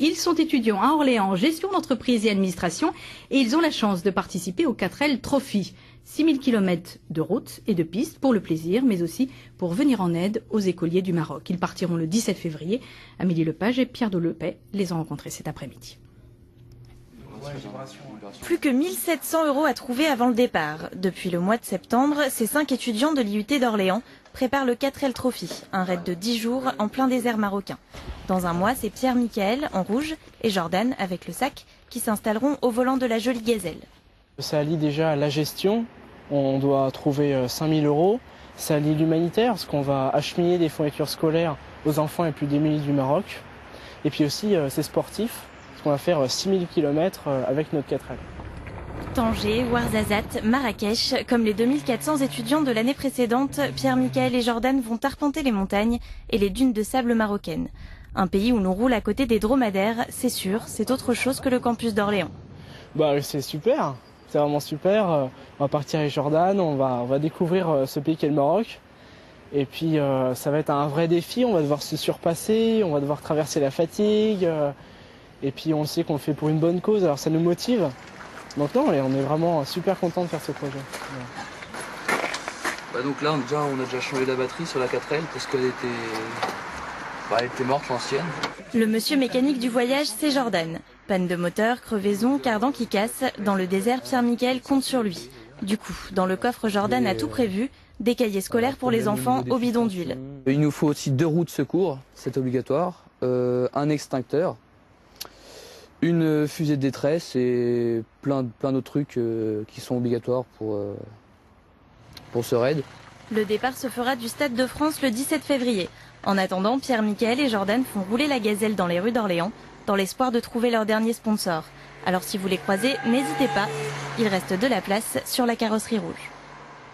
Ils sont étudiants à Orléans en gestion d'entreprise et administration et ils ont la chance de participer au 4L Trophy. 6000 km de route et de pistes pour le plaisir, mais aussi pour venir en aide aux écoliers du Maroc. Ils partiront le 17 février. Amélie Lepage et Pierre Delepay les ont rencontrés cet après-midi. Plus que 1 700 € à trouver avant le départ. Depuis le mois de septembre, ces 5 étudiants de l'IUT d'Orléans préparent le 4L Trophy, un raid de 10 jours en plein désert marocain. Dans un mois, c'est Pierre-Michael en rouge et Jordan avec le sac qui s'installeront au volant de la jolie gazelle. Ça allie déjà la gestion, on doit trouver 5 000 €. Ça allie l'humanitaire, parce qu'on va acheminer des fournitures scolaires aux enfants les plus démunis du Maroc. Et puis aussi, c'est sportif, parce qu'on va faire 6000 km avec notre 4L. Tanger, Ouarzazate, Marrakech, comme les 2400 étudiants de l'année précédente, Pierre-Michael et Jordan vont arpenter les montagnes et les dunes de sable marocaines. Un pays où l'on roule à côté des dromadaires, c'est sûr, c'est autre chose que le campus d'Orléans. C'est super, c'est vraiment super. On va partir avec Jordan, on va découvrir ce pays qu'est le Maroc. Et puis ça va être un vrai défi, on va devoir se surpasser, on va devoir traverser la fatigue. Et puis on sait qu'on le fait pour une bonne cause, alors ça nous motive. Donc non, on est vraiment super content de faire ce projet. Donc là, on a déjà changé la batterie sur la 4L parce qu'elle était morte, l'ancienne. Le monsieur mécanique du voyage, c'est Jordan. Panne de moteur, crevaison, cardan qui casse. Dans le désert, Pierre-Michael compte sur lui. Du coup, dans le coffre, Jordan a tout prévu. Des cahiers scolaires pour les enfants au bidon d'huile. Il nous faut aussi 2 roues de secours, c'est obligatoire, un extincteur, une fusée de détresse et plein d'autres trucs qui sont obligatoires pour ce raid. Le départ se fera du Stade de France le 17 février. En attendant, Pierre-Michael et Jordan font rouler la gazelle dans les rues d'Orléans, dans l'espoir de trouver leur dernier sponsor. Alors si vous les croisez, n'hésitez pas, il reste de la place sur la carrosserie rouge.